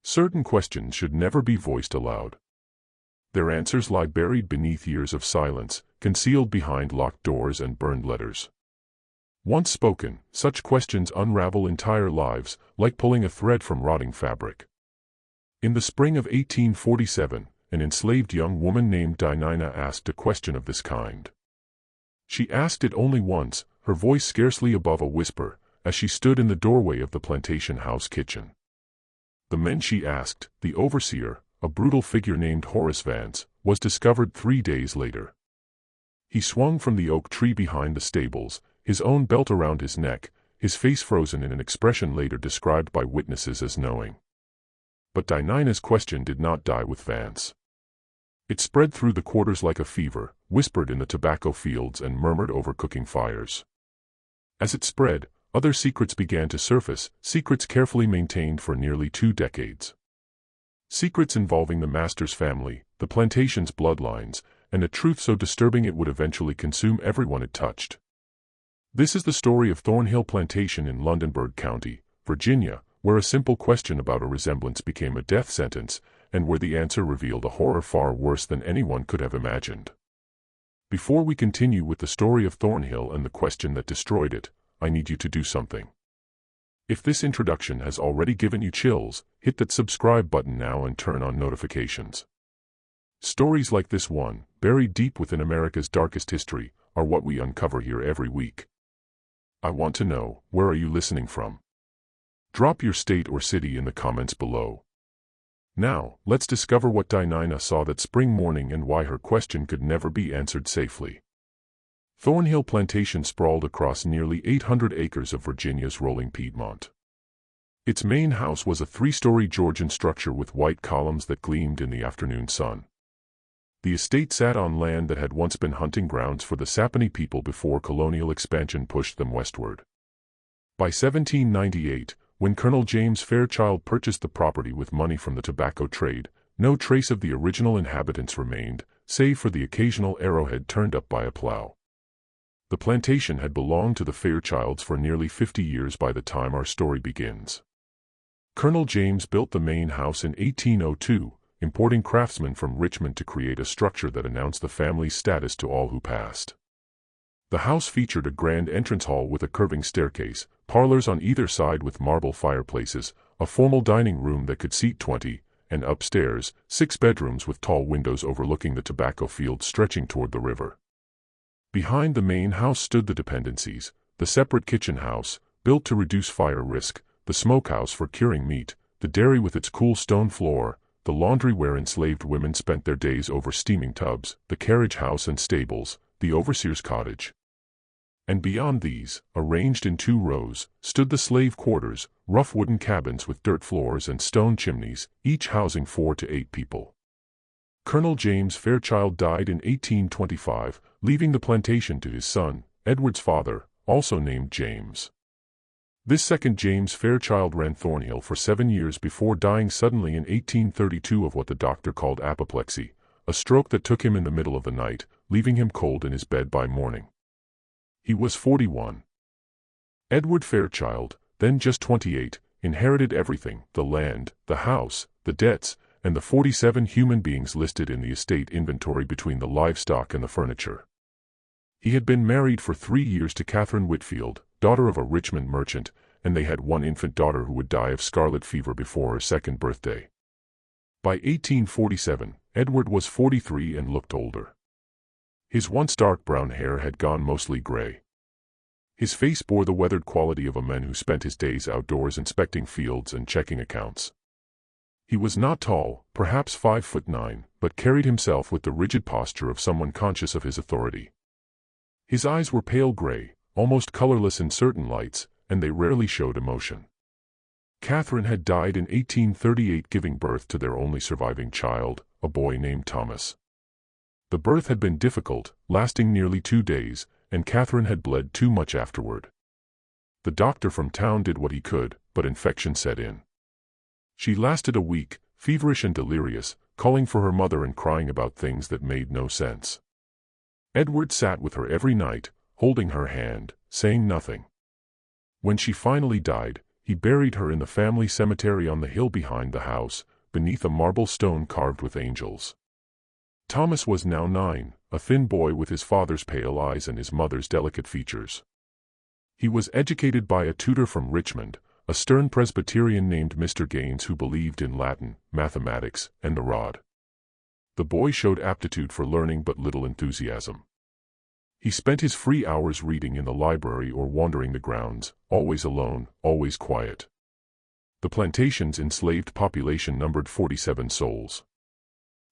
Certain questions should never be voiced aloud. Their answers lie buried beneath years of silence, concealed behind locked doors and burned letters. Once spoken, such questions unravel entire lives, like pulling a thread from rotting fabric. In the spring of 1847, an enslaved young woman named Dinah asked a question of this kind. She asked it only once, her voice scarcely above a whisper, as she stood in the doorway of the plantation house kitchen. The man she asked, the overseer, a brutal figure named Horace Vance, was discovered 3 days later. He swung from the oak tree behind the stables, his own belt around his neck, his face frozen in an expression later described by witnesses as knowing. But Dinah's question did not die with Vance. It spread through the quarters like a fever, whispered in the tobacco fields and murmured over cooking fires. As it spread, other secrets began to surface, secrets carefully maintained for nearly 2 decades. Secrets involving the master's family, the plantation's bloodlines, and a truth so disturbing it would eventually consume everyone it touched. This is the story of Thornhill Plantation in Lunenburg County, Virginia, where a simple question about a resemblance became a death sentence, and where the answer revealed a horror far worse than anyone could have imagined. Before we continue with the story of Thornhill and the question that destroyed it, I need you to do something. If this introduction has already given you chills, hit that subscribe button now and turn on notifications. Stories like this one, buried deep within America's darkest history, are what we uncover here every week. I want to know, where are you listening from? Drop your state or city in the comments below. Now, let's discover what Dinah saw that spring morning and why her question could never be answered safely. Thornhill Plantation sprawled across nearly 800 acres of Virginia's rolling Piedmont. Its main house was a 3-story Georgian structure with white columns that gleamed in the afternoon sun. The estate sat on land that had once been hunting grounds for the Saponi people before colonial expansion pushed them westward. By 1798, when Colonel James Fairchild purchased the property with money from the tobacco trade, no trace of the original inhabitants remained, save for the occasional arrowhead turned up by a plow. The plantation had belonged to the Fairchilds for nearly 50 years by the time our story begins. Colonel James built the main house in 1802, importing craftsmen from Richmond to create a structure that announced the family's status to all who passed. The house featured a grand entrance hall with a curving staircase, parlors on either side with marble fireplaces, a formal dining room that could seat 20, and upstairs, 6 bedrooms with tall windows overlooking the tobacco fields stretching toward the river. Behind the main house stood the dependencies, the separate kitchen house, built to reduce fire risk, the smokehouse for curing meat, the dairy with its cool stone floor, the laundry where enslaved women spent their days over steaming tubs, the carriage house and stables, the overseer's cottage. And beyond these, arranged in 2 rows, stood the slave quarters, rough wooden cabins with dirt floors and stone chimneys, each housing 4 to 8 people. Colonel James Fairchild died in 1825, leaving the plantation to his son, Edward's father, also named James. This second James Fairchild ran Thornhill for 7 years before dying suddenly in 1832 of what the doctor called apoplexy, a stroke that took him in the middle of the night, leaving him cold in his bed by morning. He was 41. Edward Fairchild, then just 28, inherited everything: the land, the house, the debts, and the 47 human beings listed in the estate inventory between the livestock and the furniture. He had been married for 3 years to Catherine Whitfield, daughter of a Richmond merchant, and they had one infant daughter who would die of scarlet fever before her 2nd birthday. By 1847, Edward was 43 and looked older. His once dark brown hair had gone mostly gray. His face bore the weathered quality of a man who spent his days outdoors inspecting fields and checking accounts. He was not tall, perhaps 5'9", but carried himself with the rigid posture of someone conscious of his authority. His eyes were pale gray, almost colorless in certain lights, and they rarely showed emotion. Catherine had died in 1838, giving birth to their only surviving child, a boy named Thomas. The birth had been difficult, lasting nearly 2 days, and Catherine had bled too much afterward. The doctor from town did what he could, but infection set in. She lasted a week, feverish and delirious, calling for her mother and crying about things that made no sense. Edward sat with her every night, holding her hand, saying nothing. When she finally died, he buried her in the family cemetery on the hill behind the house, beneath a marble stone carved with angels. Thomas was now 9, a thin boy with his father's pale eyes and his mother's delicate features. He was educated by a tutor from Richmond, a stern Presbyterian named Mr. Gaines who believed in Latin, mathematics, and the rod. The boy showed aptitude for learning but little enthusiasm. He spent his free hours reading in the library or wandering the grounds, always alone, always quiet. The plantation's enslaved population numbered 47 souls.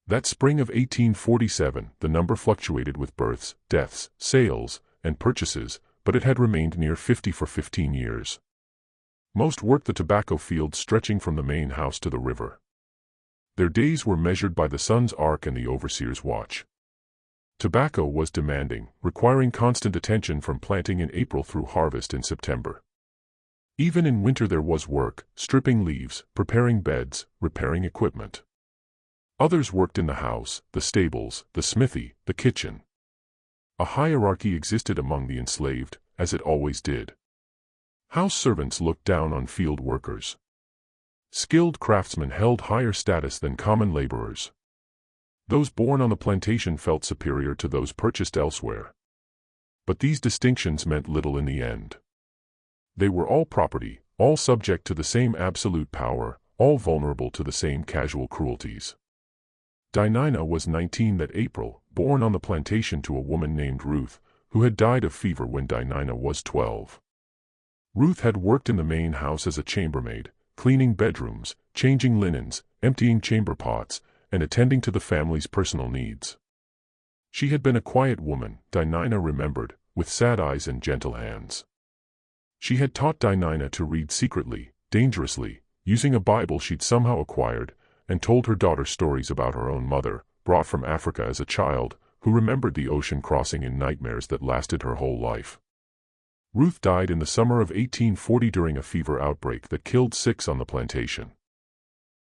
That spring of 1847, the number fluctuated with births, deaths, sales, and purchases, but it had remained near 50 for 15 years. Most worked the tobacco fields stretching from the main house to the river. Their days were measured by the sun's arc and the overseer's watch. Tobacco was demanding, requiring constant attention from planting in April through harvest in September. Even in winter there was work, stripping leaves, preparing beds, repairing equipment. Others worked in the house, the stables, the smithy, the kitchen. A hierarchy existed among the enslaved, as it always did. House servants looked down on field workers. Skilled craftsmen held higher status than common laborers. Those born on the plantation felt superior to those purchased elsewhere. But these distinctions meant little in the end. They were all property, all subject to the same absolute power, all vulnerable to the same casual cruelties. Dinah was 19 that April, born on the plantation to a woman named Ruth, who had died of fever when Dinah was 12. Ruth had worked in the main house as a chambermaid, cleaning bedrooms, changing linens, emptying chamber pots, and attending to the family's personal needs. She had been a quiet woman, Dinah remembered, with sad eyes and gentle hands. She had taught Dinah to read secretly, dangerously, using a Bible she'd somehow acquired, and told her daughter stories about her own mother, brought from Africa as a child, who remembered the ocean crossing in nightmares that lasted her whole life. Ruth died in the summer of 1840 during a fever outbreak that killed 6 on the plantation.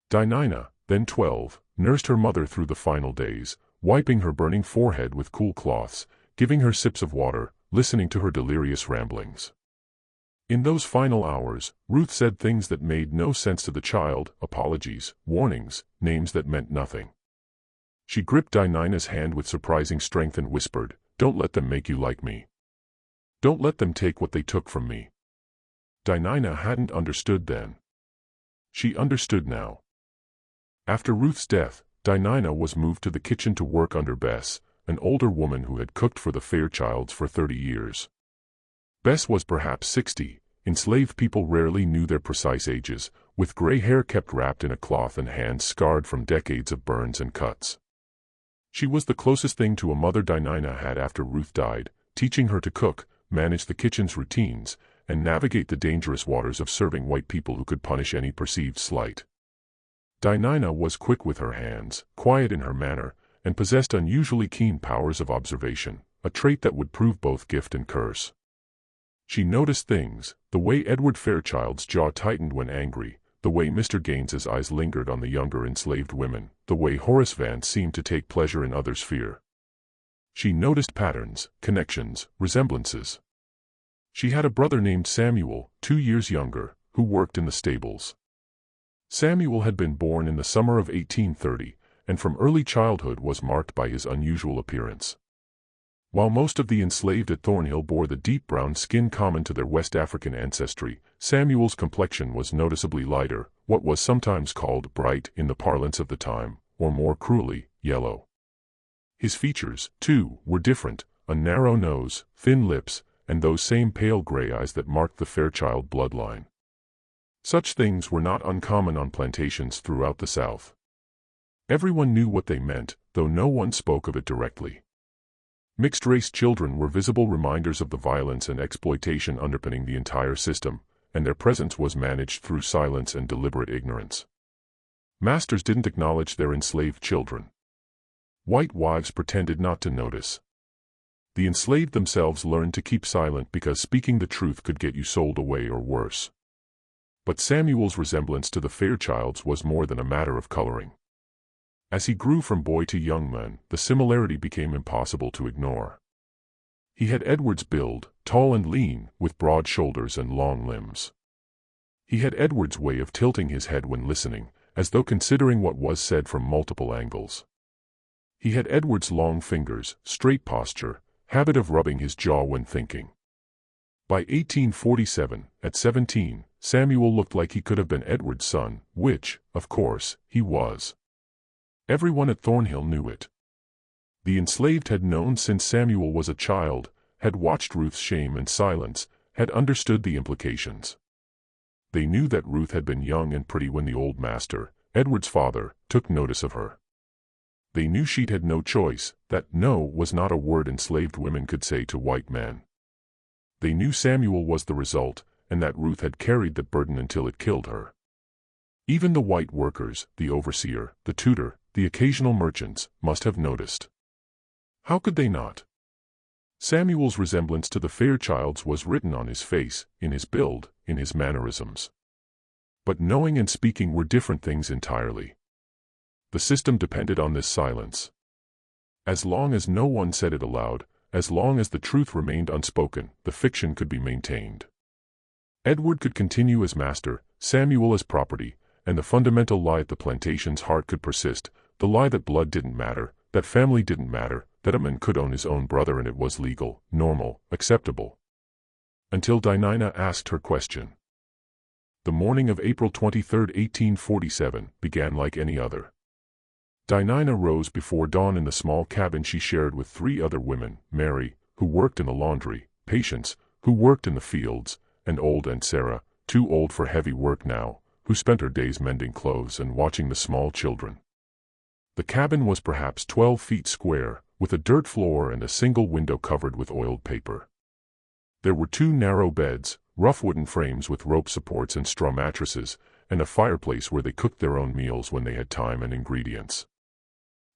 Dinah, then 12, nursed her mother through the final days, wiping her burning forehead with cool cloths, giving her sips of water, listening to her delirious ramblings. In those final hours, Ruth said things that made no sense to the child, apologies, warnings, names that meant nothing. She gripped Dinah's hand with surprising strength and whispered, "Don't let them make you like me. Don't let them take what they took from me." Dinah hadn't understood then. She understood now. After Ruth's death, Dinah was moved to the kitchen to work under Bess, an older woman who had cooked for the Fairchilds for 30 years. Bess was perhaps 60. Enslaved people rarely knew their precise ages, with gray hair kept wrapped in a cloth and hands scarred from decades of burns and cuts. She was the closest thing to a mother Dinah had after Ruth died, teaching her to cook, manage the kitchen's routines, and navigate the dangerous waters of serving white people who could punish any perceived slight. Dinah was quick with her hands, quiet in her manner, and possessed unusually keen powers of observation, a trait that would prove both gift and curse. She noticed things, the way Edward Fairchild's jaw tightened when angry, the way Mr. Gaines's eyes lingered on the younger enslaved women, the way Horace Vance seemed to take pleasure in others' fear. She noticed patterns, connections, resemblances. She had a brother named Samuel, 2 years younger, who worked in the stables. Samuel had been born in the summer of 1830, and from early childhood was marked by his unusual appearance. While most of the enslaved at Thornhill bore the deep brown skin common to their West African ancestry, Samuel's complexion was noticeably lighter, what was sometimes called bright in the parlance of the time, or more cruelly, yellow. His features, too, were different, a narrow nose, thin lips, and those same pale gray eyes that marked the Fairchild bloodline. Such things were not uncommon on plantations throughout the South. Everyone knew what they meant, though no one spoke of it directly. Mixed-race children were visible reminders of the violence and exploitation underpinning the entire system, and their presence was managed through silence and deliberate ignorance. Masters didn't acknowledge their enslaved children. White wives pretended not to notice. The enslaved themselves learned to keep silent because speaking the truth could get you sold away or worse. But Samuel's resemblance to the Fairchilds was more than a matter of coloring. As he grew from boy to young man, the similarity became impossible to ignore. He had Edward's build, tall and lean, with broad shoulders and long limbs. He had Edward's way of tilting his head when listening, as though considering what was said from multiple angles. He had Edward's long fingers, straight posture, habit of rubbing his jaw when thinking. By 1847, at 17, Samuel looked like he could have been Edward's son, which, of course, he was. Everyone at Thornhill knew it. The enslaved had known since Samuel was a child, had watched Ruth's shame and silence, had understood the implications. They knew that Ruth had been young and pretty when the old master, Edward's father, took notice of her. They knew she'd had no choice, that no was not a word enslaved women could say to white men. They knew Samuel was the result, and that Ruth had carried the burden until it killed her. Even the white workers, the overseer, the tutor, the occasional merchants, must have noticed. How could they not? Samuel's resemblance to the fair child's was written on his face, in his build, in his mannerisms. But knowing and speaking were different things entirely. The system depended on this silence. As long as no one said it aloud, as long as the truth remained unspoken, the fiction could be maintained. Edward could continue as master, Samuel as property, and the fundamental lie at the plantation's heart could persist, the lie that blood didn't matter, that family didn't matter, that a man could own his own brother and it was legal, normal, acceptable. Until Dinah asked her question. The morning of April 23, 1847, began like any other. Dinah rose before dawn in the small cabin she shared with 3 other women, Mary, who worked in the laundry, Patience, who worked in the fields, and old Aunt Sarah, too old for heavy work now, who spent her days mending clothes and watching the small children. The cabin was perhaps 12 feet square, with a dirt floor and a single window covered with oiled paper. There were 2 narrow beds, rough wooden frames with rope supports and straw mattresses, and a fireplace where they cooked their own meals when they had time and ingredients.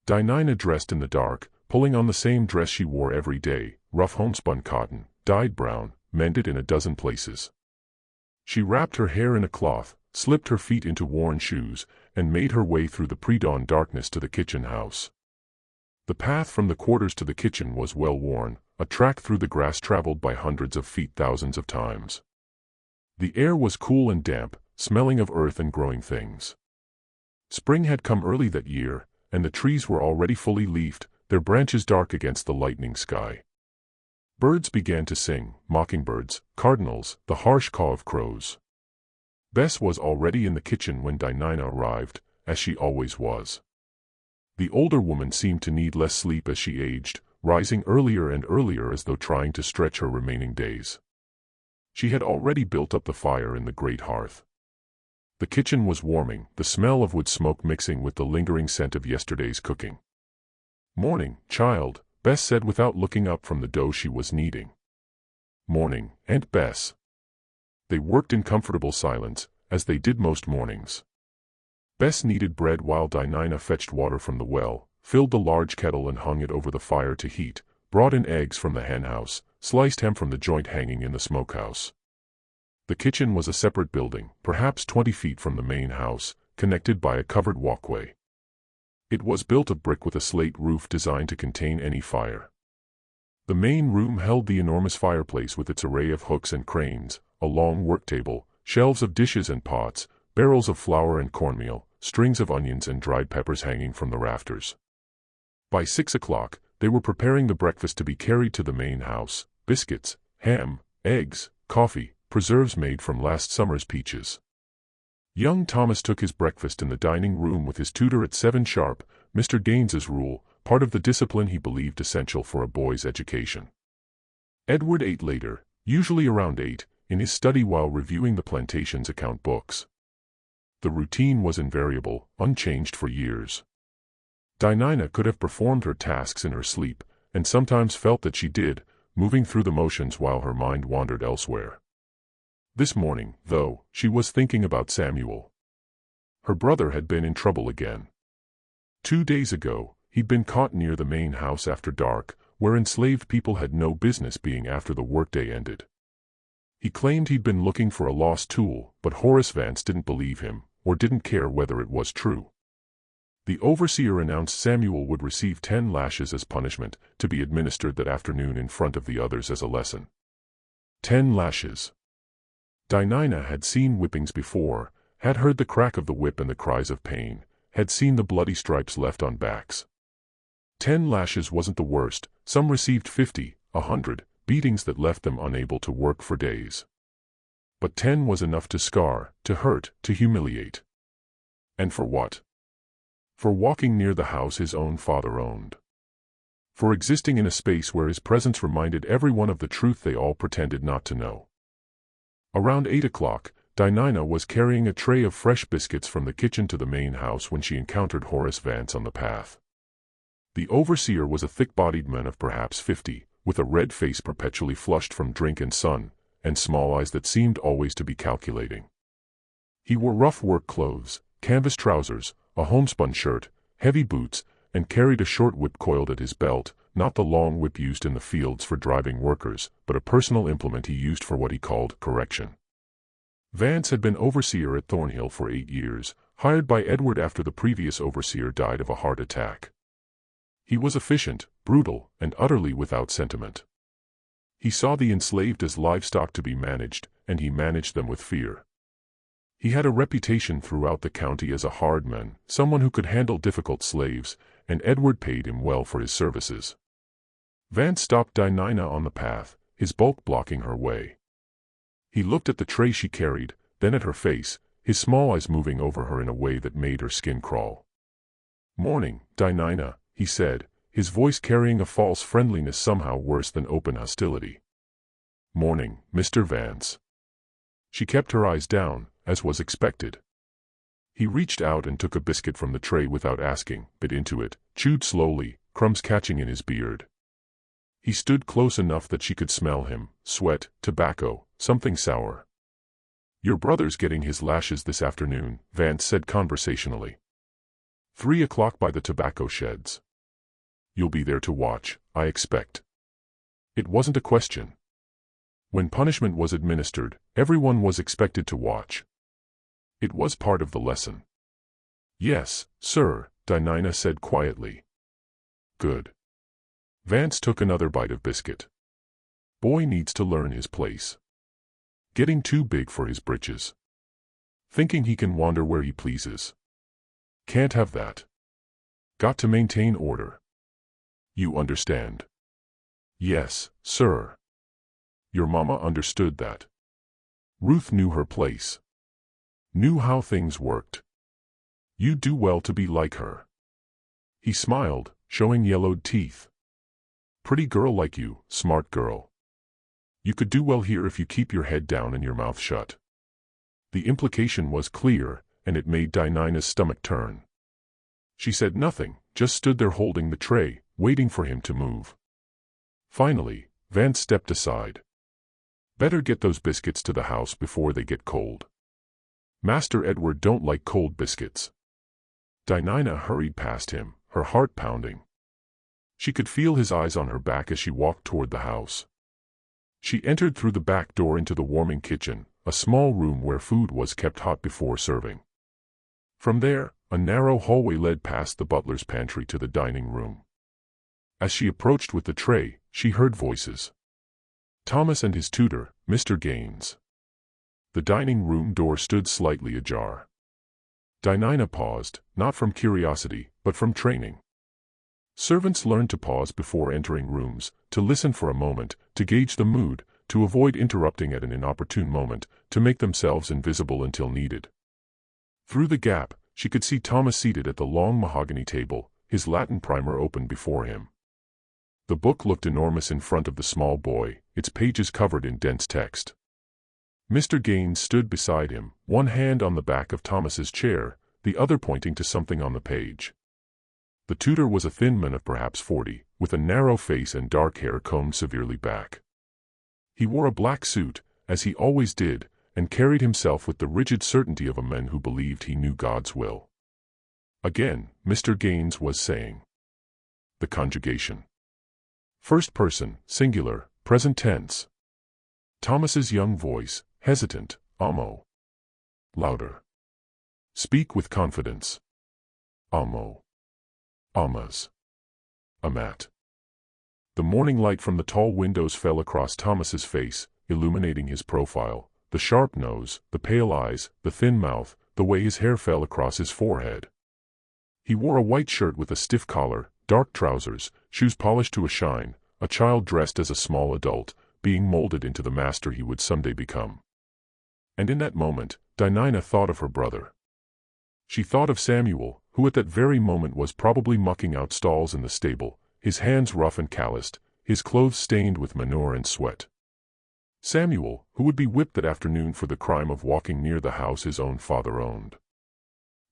Dinah dressed in the dark, pulling on the same dress she wore every day, rough homespun cotton, dyed brown, mended in a dozen places. She wrapped her hair in a cloth, slipped her feet into worn shoes, and made her way through the pre-dawn darkness to the kitchen house. The path from the quarters to the kitchen was well worn, a track through the grass traveled by hundreds of feet thousands of times. The air was cool and damp, smelling of earth and growing things. Spring had come early that year, and the trees were already fully leafed, their branches dark against the lightning sky. Birds began to sing, mockingbirds, cardinals, the harsh caw of crows. Bess was already in the kitchen when Dinah arrived, as she always was. The older woman seemed to need less sleep as she aged, rising earlier and earlier as though trying to stretch her remaining days. She had already built up the fire in the great hearth. The kitchen was warming, the smell of wood smoke mixing with the lingering scent of yesterday's cooking. "Morning, child," Bess said without looking up from the dough she was kneading. "Morning, Aunt Bess." They worked in comfortable silence, as they did most mornings. Bess kneaded bread while Dinah fetched water from the well, filled the large kettle and hung it over the fire to heat, brought in eggs from the henhouse, sliced ham from the joint hanging in the smokehouse. The kitchen was a separate building, perhaps 20 feet from the main house, connected by a covered walkway. It was built of brick with a slate roof designed to contain any fire. The main room held the enormous fireplace with its array of hooks and cranes, a long work table, shelves of dishes and pots, barrels of flour and cornmeal, strings of onions and dried peppers hanging from the rafters. By 6 o'clock, they were preparing the breakfast to be carried to the main house: biscuits, ham, eggs, coffee, preserves made from last summer's peaches. Young Thomas took his breakfast in the dining room with his tutor at 7 sharp, Mr. Gaines's rule, part of the discipline he believed essential for a boy's education. Edward ate later, usually around 8, in his study while reviewing the plantation's account books. The routine was invariable, unchanged for years. Dinah could have performed her tasks in her sleep, and sometimes felt that she did, moving through the motions while her mind wandered elsewhere. This morning, though, she was thinking about Samuel. Her brother had been in trouble again. 2 days ago, he'd been caught near the main house after dark, where enslaved people had no business being after the workday ended. He claimed he'd been looking for a lost tool, but Horace Vance didn't believe him, or didn't care whether it was true. The overseer announced Samuel would receive 10 lashes as punishment, to be administered that afternoon in front of the others as a lesson. 10 lashes. Dinah had seen whippings before, had heard the crack of the whip and the cries of pain, had seen the bloody stripes left on backs. 10 lashes wasn't the worst, some received 50, 100, beatings that left them unable to work for days. But 10 was enough to scar, to hurt, to humiliate. And for what? For walking near the house his own father owned. For existing in a space where his presence reminded everyone of the truth they all pretended not to know. Around 8 o'clock, Dinah was carrying a tray of fresh biscuits from the kitchen to the main house when she encountered Horace Vance on the path. The overseer was a thick-bodied man of perhaps 50, with a red face perpetually flushed from drink and sun, and small eyes that seemed always to be calculating. He wore rough work clothes, canvas trousers, a homespun shirt, heavy boots, and carried a short whip coiled at his belt, not the long whip used in the fields for driving workers, but a personal implement he used for what he called correction. Vance had been overseer at Thornhill for 8 years, hired by Edward after the previous overseer died of a heart attack. He was efficient, brutal, and utterly without sentiment. He saw the enslaved as livestock to be managed, and he managed them with fear. He had a reputation throughout the county as a hard man, someone who could handle difficult slaves, and Edward paid him well for his services. Vance stopped Dinah on the path, his bulk blocking her way. He looked at the tray she carried, then at her face, his small eyes moving over her in a way that made her skin crawl. "Morning, Dinah," he said, his voice carrying a false friendliness somehow worse than open hostility. "Morning, Mr. Vance." She kept her eyes down, as was expected. He reached out and took a biscuit from the tray without asking, bit into it, chewed slowly, crumbs catching in his beard. He stood close enough that she could smell him, sweat, tobacco, something sour. "Your brother's getting his lashes this afternoon," Vance said conversationally. 3 o'clock by the tobacco sheds. "You'll be there to watch, I expect." It wasn't a question. When punishment was administered, everyone was expected to watch. It was part of the lesson. "Yes, sir," Dinah said quietly. "Good." Vance took another bite of biscuit. Boy needs to learn his place. Getting too big for his britches. Thinking he can wander where he pleases. Can't have that. Got to maintain order. You understand? "Yes, sir." Your mama understood that. Ruth knew her place. Knew how things worked. You'd do well to be like her. He smiled, showing yellowed teeth. "Pretty girl like you, smart girl. You could do well here if you keep your head down and your mouth shut." The implication was clear, and it made Dinah's stomach turn. She said nothing, just stood there holding the tray, waiting for him to move. Finally, Vance stepped aside. "Better get those biscuits to the house before they get cold. Master Edward don't like cold biscuits." Dinah hurried past him, her heart pounding. She could feel his eyes on her back as she walked toward the house. She entered through the back door into the warming kitchen, a small room where food was kept hot before serving. From there, a narrow hallway led past the butler's pantry to the dining room. As she approached with the tray, she heard voices. Thomas and his tutor, Mr. Gaines. The dining room door stood slightly ajar. Dinah paused, not from curiosity, but from training. Servants learned to pause before entering rooms, to listen for a moment, to gauge the mood, to avoid interrupting at an inopportune moment, to make themselves invisible until needed. Through the gap, she could see Thomas seated at the long mahogany table, his Latin primer open before him. The book looked enormous in front of the small boy, its pages covered in dense text. Mr. Gaines stood beside him, one hand on the back of Thomas's chair, the other pointing to something on the page. The tutor was a thin man of perhaps 40, with a narrow face and dark hair combed severely back. He wore a black suit, as he always did, and carried himself with the rigid certainty of a man who believed he knew God's will. Again, Mr. Gaines was saying. The conjugation. First person, singular, present tense. Thomas's young voice, hesitant, amo. Louder. Speak with confidence. Amo. Amas. Amat. The morning light from the tall windows fell across Thomas's face, illuminating his profile, the sharp nose, the pale eyes, the thin mouth, the way his hair fell across his forehead. He wore a white shirt with a stiff collar, dark trousers, shoes polished to a shine, a child dressed as a small adult, being molded into the master he would someday become. And in that moment, Dinah thought of her brother. She thought of Samuel, who at that very moment was probably mucking out stalls in the stable, his hands rough and calloused, his clothes stained with manure and sweat. Samuel, who would be whipped that afternoon for the crime of walking near the house his own father owned.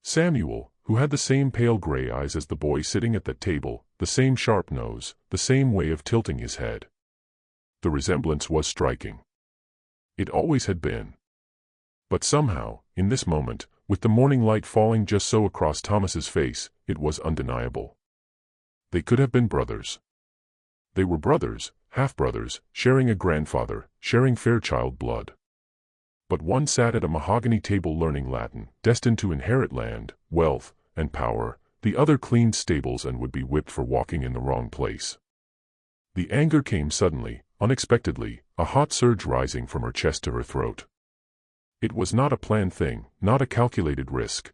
Samuel, who had the same pale gray eyes as the boy sitting at that table, the same sharp nose, the same way of tilting his head. The resemblance was striking. It always had been. But somehow, in this moment, with the morning light falling just so across Thomas's face, it was undeniable. They could have been brothers. They were brothers, half-brothers, sharing a grandfather, sharing Fairchild blood. But one sat at a mahogany table learning Latin, destined to inherit land, wealth, and power, the other cleaned stables and would be whipped for walking in the wrong place. The anger came suddenly, unexpectedly, a hot surge rising from her chest to her throat. It was not a planned thing, not a calculated risk.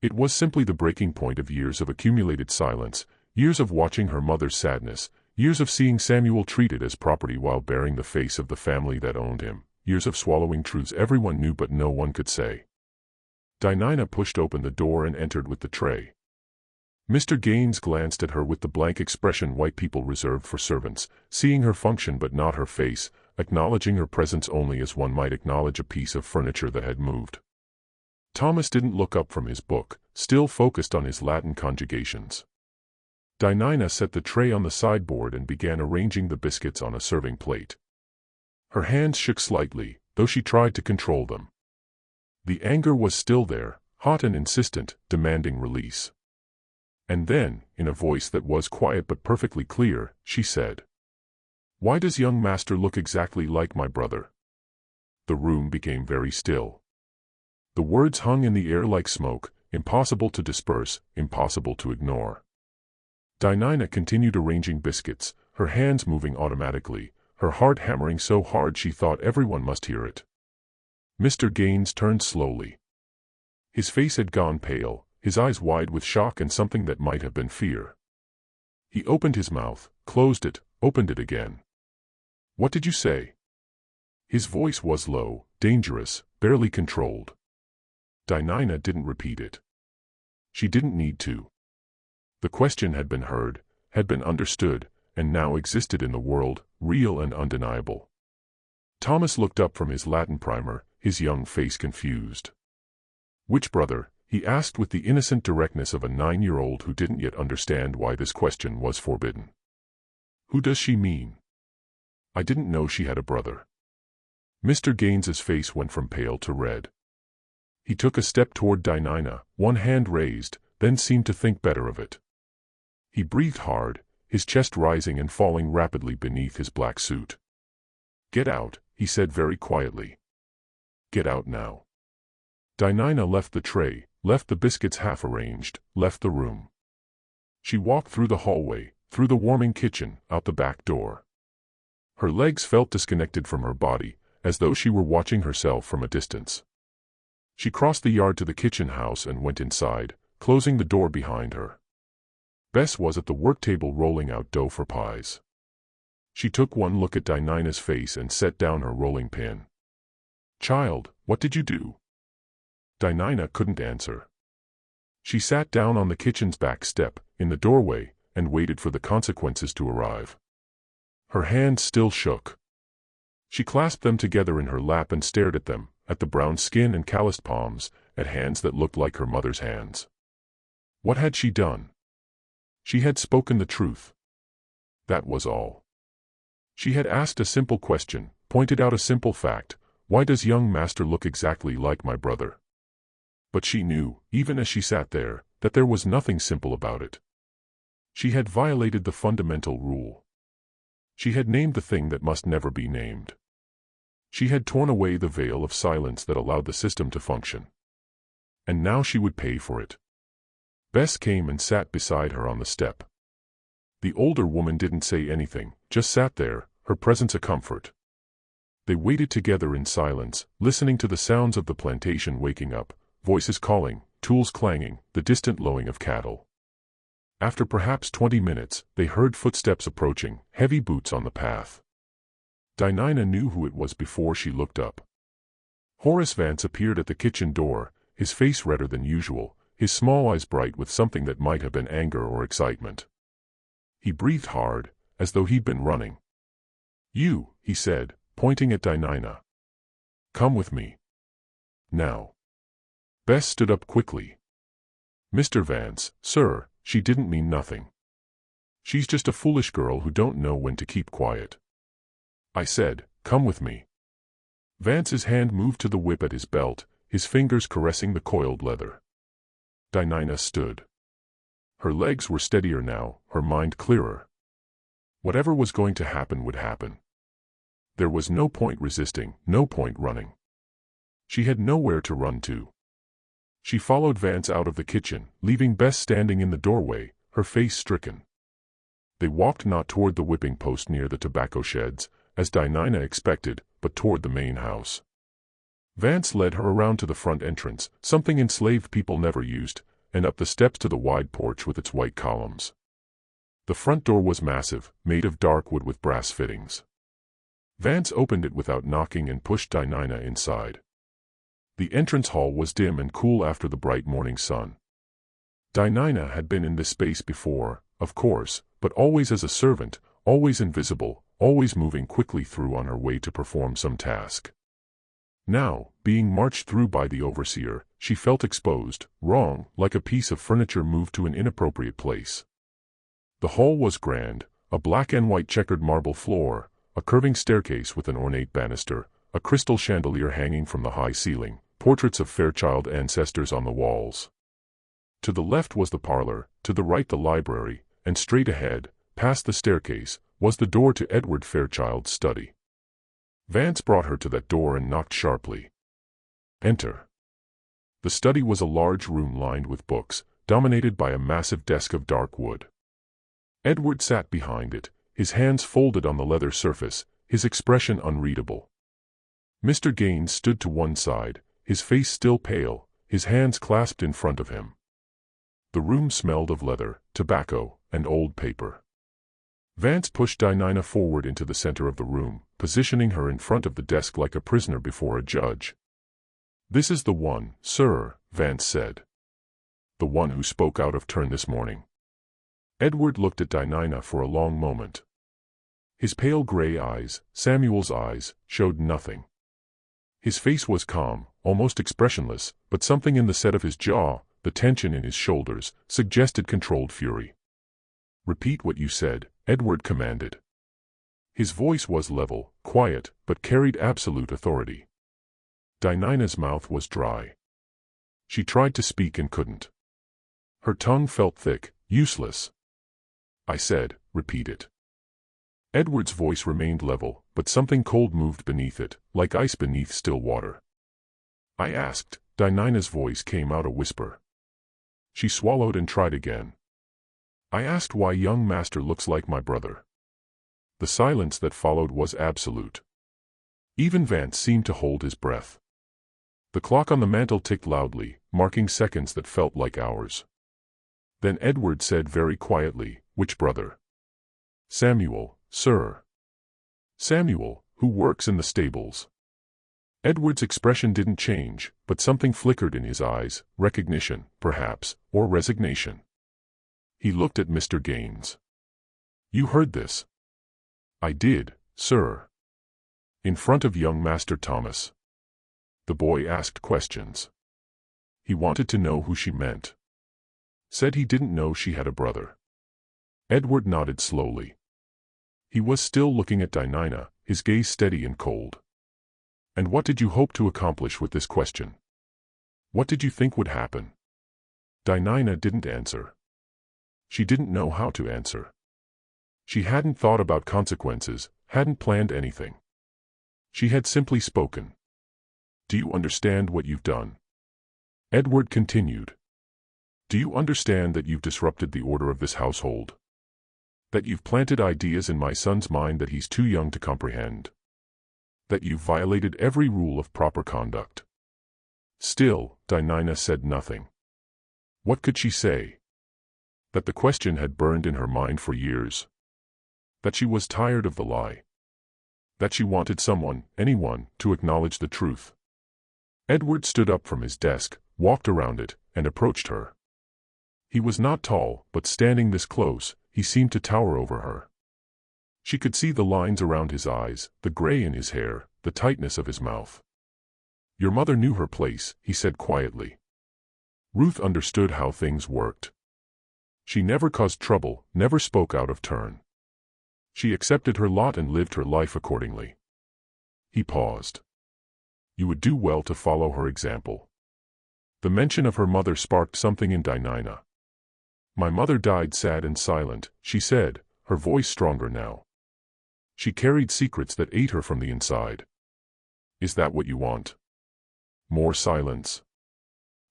It was simply the breaking point of years of accumulated silence, years of watching her mother's sadness, years of seeing Samuel treated as property while bearing the face of the family that owned him, years of swallowing truths everyone knew but no one could say. Dinah pushed open the door and entered with the tray. Mr. Gaines glanced at her with the blank expression white people reserve for servants, seeing her function but not her face, acknowledging her presence only as one might acknowledge a piece of furniture that had moved. Thomas didn't look up from his book, still focused on his Latin conjugations. Dinah set the tray on the sideboard and began arranging the biscuits on a serving plate. Her hands shook slightly, though she tried to control them. The anger was still there, hot and insistent, demanding release. And then, in a voice that was quiet but perfectly clear, she said, "Why does young master look exactly like my brother?" The room became very still. The words hung in the air like smoke, impossible to disperse, impossible to ignore. Dinah continued arranging biscuits, her hands moving automatically, her heart hammering so hard she thought everyone must hear it. Mr. Gaines turned slowly. His face had gone pale, his eyes wide with shock and something that might have been fear. He opened his mouth, closed it, opened it again. "What did you say?" His voice was low, dangerous, barely controlled. Dinah didn't repeat it. She didn't need to. The question had been heard, had been understood, and now existed in the world, real and undeniable. Thomas looked up from his Latin primer, his young face confused. "Which brother?" he asked with the innocent directness of a 9-year-old who didn't yet understand why this question was forbidden. "Who does she mean?" "I didn't know she had a brother." Mr. Gaines's face went from pale to red. He took a step toward Dinah, one hand raised, then seemed to think better of it. He breathed hard, his chest rising and falling rapidly beneath his black suit. "Get out," he said very quietly. "Get out now." Dinah left the tray, left the biscuits half arranged, left the room. She walked through the hallway, through the warming kitchen, out the back door. Her legs felt disconnected from her body, as though she were watching herself from a distance. She crossed the yard to the kitchen house and went inside, closing the door behind her. Bess was at the work table rolling out dough for pies. She took one look at Dinah's face and set down her rolling pin. "Child, what did you do?" Dinah couldn't answer. She sat down on the kitchen's back step, in the doorway, and waited for the consequences to arrive. Her hands still shook. She clasped them together in her lap and stared at them, at the brown skin and calloused palms, at hands that looked like her mother's hands. What had she done? She had spoken the truth. That was all. She had asked a simple question, pointed out a simple fact: why does young master look exactly like my brother? But she knew, even as she sat there, that there was nothing simple about it. She had violated the fundamental rule. She had named the thing that must never be named. She had torn away the veil of silence that allowed the system to function. And now she would pay for it. Bess came and sat beside her on the step. The older woman didn't say anything, just sat there, her presence a comfort. They waited together in silence, listening to the sounds of the plantation waking up, voices calling, tools clanging, the distant lowing of cattle. After perhaps 20 minutes, they heard footsteps approaching, heavy boots on the path. Dinah knew who it was before she looked up. Horace Vance appeared at the kitchen door, his face redder than usual, his small eyes bright with something that might have been anger or excitement. He breathed hard, as though he'd been running. "You," he said, pointing at Dinah. "Come with me. Now." Bess stood up quickly. "Mr. Vance, sir, she didn't mean nothing. She's just a foolish girl who don't know when to keep quiet. I said, come with me." Vance's hand moved to the whip at his belt, his fingers caressing the coiled leather. Dinah stood. Her legs were steadier now, her mind clearer. Whatever was going to happen would happen. There was no point resisting, no point running. She had nowhere to run to. She followed Vance out of the kitchen, leaving Bess standing in the doorway, her face stricken. They walked not toward the whipping post near the tobacco sheds, as Dinah expected, but toward the main house. Vance led her around to the front entrance, something enslaved people never used, and up the steps to the wide porch with its white columns. The front door was massive, made of dark wood with brass fittings. Vance opened it without knocking and pushed Dinah inside. The entrance hall was dim and cool after the bright morning sun. Dinah had been in this space before, of course, but always as a servant, always invisible, always moving quickly through on her way to perform some task. Now, being marched through by the overseer, she felt exposed, wrong, like a piece of furniture moved to an inappropriate place. The hall was grand, a black and white checkered marble floor, a curving staircase with an ornate banister, a crystal chandelier hanging from the high ceiling, portraits of Fairchild ancestors on the walls. To the left was the parlor, to the right the library, and straight ahead, past the staircase, was the door to Edward Fairchild's study. Vance brought her to that door and knocked sharply. "Enter." The study was a large room lined with books, dominated by a massive desk of dark wood. Edward sat behind it, his hands folded on the leather surface, his expression unreadable. Mr. Gaines stood to one side, his face still pale, his hands clasped in front of him. The room smelled of leather, tobacco, and old paper. Vance pushed Dinah forward into the center of the room, positioning her in front of the desk like a prisoner before a judge. "This is the one, sir," Vance said. "The one who spoke out of turn this morning." Edward looked at Dinah for a long moment. His pale gray eyes, Samuel's eyes, showed nothing. His face was calm, almost expressionless, but something in the set of his jaw, the tension in his shoulders, suggested controlled fury. "Repeat what you said," Edward commanded. His voice was level, quiet, but carried absolute authority. Dinah's mouth was dry. She tried to speak and couldn't. Her tongue felt thick, useless. "I said, repeat it." Edward's voice remained level, but something cold moved beneath it, like ice beneath still water. "I asked," Dinah's voice came out a whisper. She swallowed and tried again. "I asked why young master looks like my brother." The silence that followed was absolute. Even Vance seemed to hold his breath. The clock on the mantel ticked loudly, marking seconds that felt like hours. Then Edward said very quietly, "Which brother?" "Samuel, sir." "Samuel, who works in the stables." Edward's expression didn't change, but something flickered in his eyes, recognition, perhaps, or resignation. He looked at Mr. Gaines. "You heard this?" "I did, sir." "In front of young Master Thomas?" The boy asked questions. He wanted to know who she meant. Said he didn't know she had a brother. Edward nodded slowly. He was still looking at Dinah, his gaze steady and cold. "And what did you hope to accomplish with this question? What did you think would happen?" Dinah didn't answer. She didn't know how to answer. She hadn't thought about consequences, hadn't planned anything. She had simply spoken. "Do you understand what you've done?" Edward continued. "Do you understand that you've disrupted the order of this household? That you've planted ideas in my son's mind that he's too young to comprehend? That you violated every rule of proper conduct. Still, Dinah said nothing. What could she say? That the question had burned in her mind for years. That she was tired of the lie. That she wanted someone, anyone, to acknowledge the truth. Edward stood up from his desk, walked around it, and approached her. He was not tall, but standing this close, he seemed to tower over her. She could see the lines around his eyes, the gray in his hair, the tightness of his mouth. Your mother knew her place, he said quietly. Ruth understood how things worked. She never caused trouble, never spoke out of turn. She accepted her lot and lived her life accordingly. He paused. You would do well to follow her example. The mention of her mother sparked something in Dinah. My mother died sad and silent, she said, her voice stronger now. She carried secrets that ate her from the inside. Is that what you want? More silence?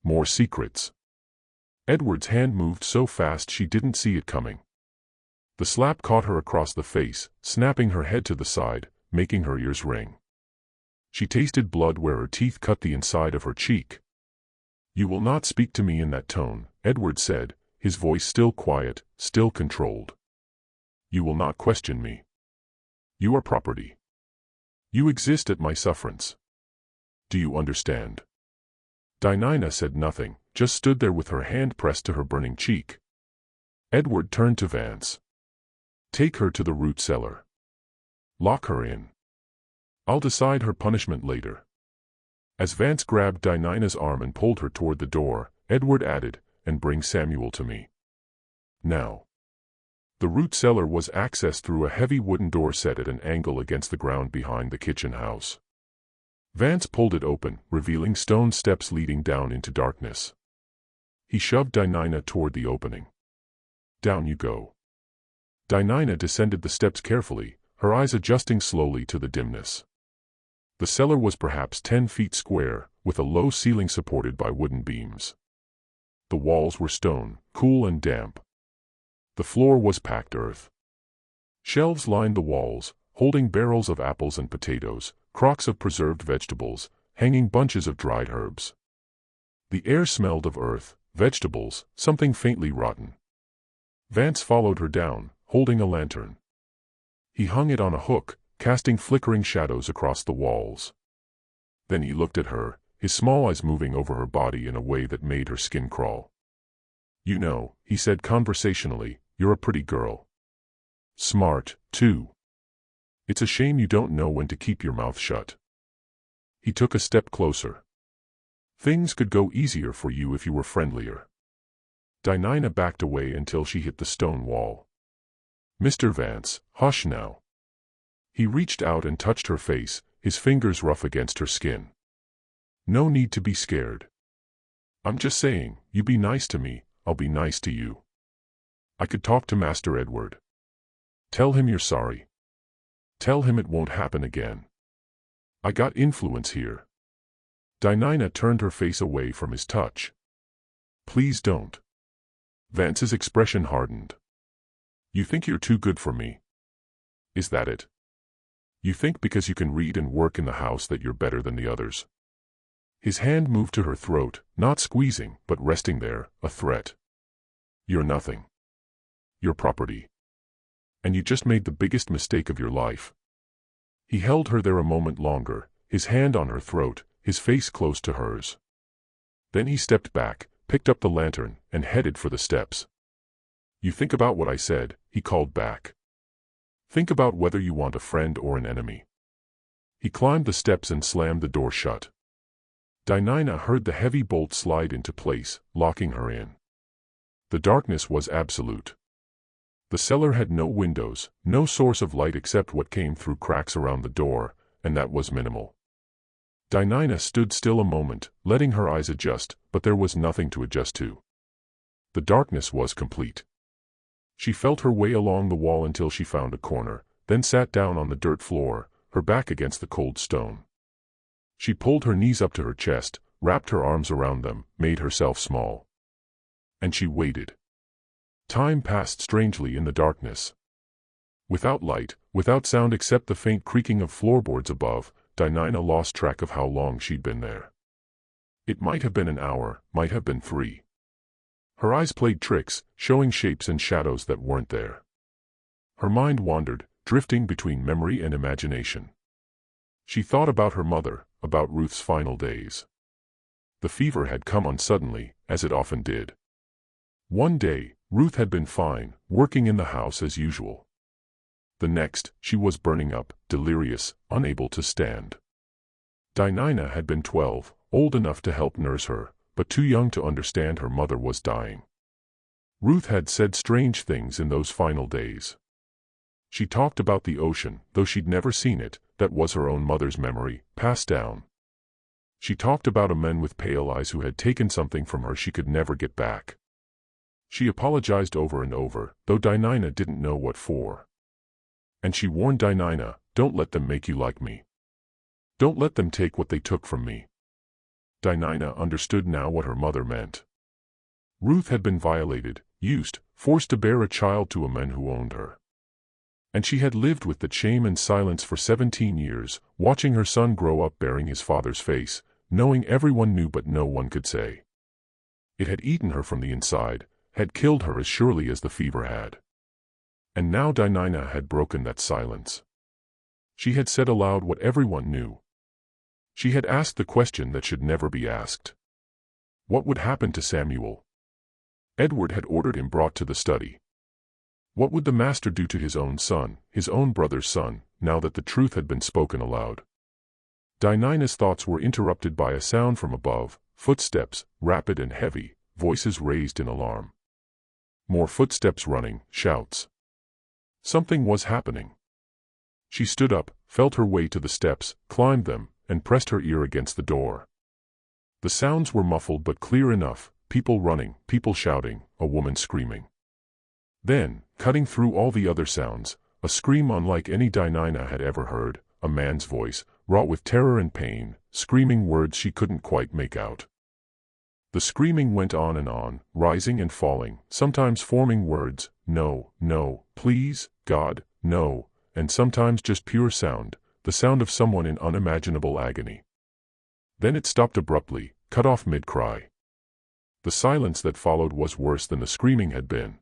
More secrets? Edward's hand moved so fast she didn't see it coming. The slap caught her across the face, snapping her head to the side, making her ears ring. She tasted blood where her teeth cut the inside of her cheek. You will not speak to me in that tone, Edward said, his voice still quiet, still controlled. You will not question me. You are property. You exist at my sufferance. Do you understand? Dinah said nothing, just stood there with her hand pressed to her burning cheek. Edward turned to Vance. Take her to the root cellar. Lock her in. I'll decide her punishment later. As Vance grabbed Dinah's arm and pulled her toward the door, Edward added, and bring Samuel to me. Now. The root cellar was accessed through a heavy wooden door set at an angle against the ground behind the kitchen house. Vance pulled it open, revealing stone steps leading down into darkness. He shoved Dinah toward the opening. Down you go. Dinah descended the steps carefully, her eyes adjusting slowly to the dimness. The cellar was perhaps 10 feet square, with a low ceiling supported by wooden beams. The walls were stone, cool and damp. The floor was packed earth. Shelves lined the walls, holding barrels of apples and potatoes, crocks of preserved vegetables, hanging bunches of dried herbs. The air smelled of earth, vegetables, something faintly rotten. Vance followed her down, holding a lantern. He hung it on a hook, casting flickering shadows across the walls. Then he looked at her, his small eyes moving over her body in a way that made her skin crawl. You know, he said conversationally, you're a pretty girl. Smart, too. It's a shame you don't know when to keep your mouth shut. He took a step closer. Things could go easier for you if you were friendlier. Dinah backed away until she hit the stone wall. Mr. Vance, hush now. He reached out and touched her face, his fingers rough against her skin. No need to be scared. I'm just saying, you be nice to me, I'll be nice to you. I could talk to Master Edward. Tell him you're sorry. Tell him it won't happen again. I got influence here. Dinah turned her face away from his touch. Please don't. Vance's expression hardened. You think you're too good for me? Is that it? You think because you can read and work in the house that you're better than the others? His hand moved to her throat, not squeezing, but resting there, a threat. You're nothing. You're property. And you just made the biggest mistake of your life. He held her there a moment longer, his hand on her throat, his face close to hers. Then he stepped back, picked up the lantern, and headed for the steps. You think about what I said, he called back. Think about whether you want a friend or an enemy. He climbed the steps and slammed the door shut. Dinah heard the heavy bolt slide into place, locking her in. The darkness was absolute. The cellar had no windows, no source of light except what came through cracks around the door, and that was minimal. Dinah stood still a moment, letting her eyes adjust, but there was nothing to adjust to. The darkness was complete. She felt her way along the wall until she found a corner, then sat down on the dirt floor, her back against the cold stone. She pulled her knees up to her chest, wrapped her arms around them, made herself small. And she waited. Time passed strangely in the darkness. Without light, without sound except the faint creaking of floorboards above, Dinah lost track of how long she'd been there. It might have been an hour, might have been 3. Her eyes played tricks, showing shapes and shadows that weren't there. Her mind wandered, drifting between memory and imagination. She thought about her mother, about Ruth's final days. The fever had come on suddenly, as it often did. One day, Ruth had been fine, working in the house as usual. The next, she was burning up, delirious, unable to stand. Dinah had been 12, old enough to help nurse her, but too young to understand her mother was dying. Ruth had said strange things in those final days. She talked about the ocean, though she'd never seen it, that was her own mother's memory, passed down. She talked about a man with pale eyes who had taken something from her she could never get back. She apologized over and over, though Dinah didn't know what for. And she warned Dinah, "Don't let them make you like me. Don't let them take what they took from me." Dinah understood now what her mother meant. Ruth had been violated, used, forced to bear a child to a man who owned her. And she had lived with that shame and silence for 17 years, watching her son grow up bearing his father's face, knowing everyone knew but no one could say. It had eaten her from the inside, had killed her as surely as the fever had. And now Dinah had broken that silence. She had said aloud what everyone knew. She had asked the question that should never be asked. What would happen to Samuel? Edward had ordered him brought to the study. What would the master do to his own son, his own brother's son, now that the truth had been spoken aloud? Dinah's thoughts were interrupted by a sound from above, footsteps, rapid and heavy, voices raised in alarm. More footsteps running, shouts. Something was happening. She stood up, felt her way to the steps, climbed them, and pressed her ear against the door. The sounds were muffled but clear enough, people running, people shouting, a woman screaming. Then, cutting through all the other sounds, a scream unlike any Dinah had ever heard, a man's voice, wrought with terror and pain, screaming words she couldn't quite make out. The screaming went on and on, rising and falling, sometimes forming words, "No, no, please, God, no," and sometimes just pure sound, the sound of someone in unimaginable agony. Then it stopped abruptly, cut off mid-cry. The silence that followed was worse than the screaming had been.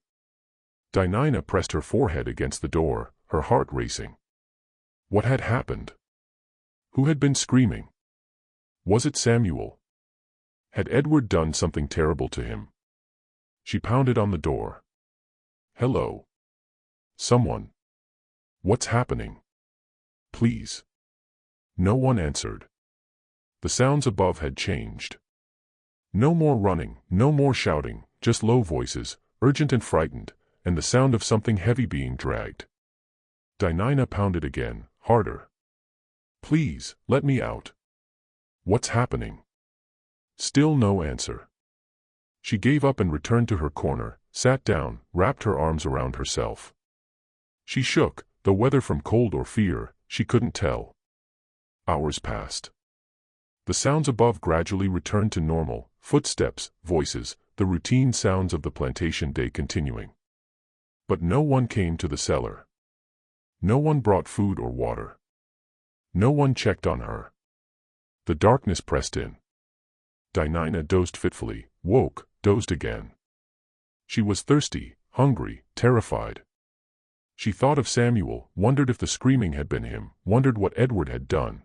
Dinah pressed her forehead against the door, her heart racing. What had happened? Who had been screaming? Was it Samuel? Had Edward done something terrible to him? She pounded on the door. "Hello? Someone? What's happening? Please." No one answered. The sounds above had changed. No more running, no more shouting, just low voices, urgent and frightened, and the sound of something heavy being dragged. Dinah pounded again, harder. "Please, let me out. What's happening?" Still no answer. She gave up and returned to her corner, sat down, wrapped her arms around herself. She shook, though whether from cold or fear, she couldn't tell. Hours passed. The sounds above gradually returned to normal, footsteps, voices, the routine sounds of the plantation day continuing. But no one came to the cellar. No one brought food or water. No one checked on her. The darkness pressed in. Dinah dozed fitfully, woke, dozed again. She was thirsty, hungry, terrified. She thought of Samuel, wondered if the screaming had been him, wondered what Edward had done.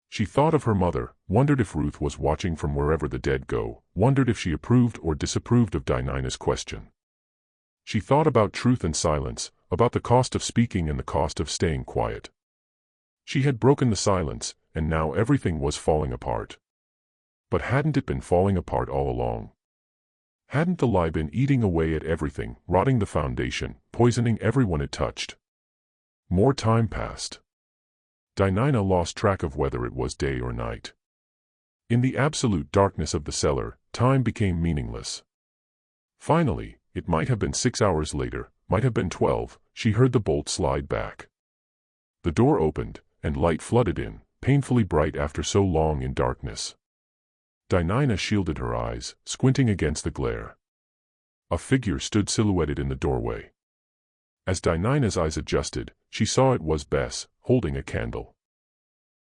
She thought of her mother, wondered if Ruth was watching from wherever the dead go, wondered if she approved or disapproved of Dinah's question. She thought about truth and silence, about the cost of speaking and the cost of staying quiet. She had broken the silence, and now everything was falling apart. But hadn't it been falling apart all along? Hadn't the lie been eating away at everything, rotting the foundation, poisoning everyone it touched? More time passed. Dinah lost track of whether it was day or night. In the absolute darkness of the cellar, time became meaningless. Finally, it might have been 6 hours later, might have been 12, she heard the bolt slide back. The door opened, and light flooded in, painfully bright after so long in darkness. Dinah shielded her eyes, squinting against the glare. A figure stood silhouetted in the doorway. As Dinah's eyes adjusted, she saw it was Bess, holding a candle.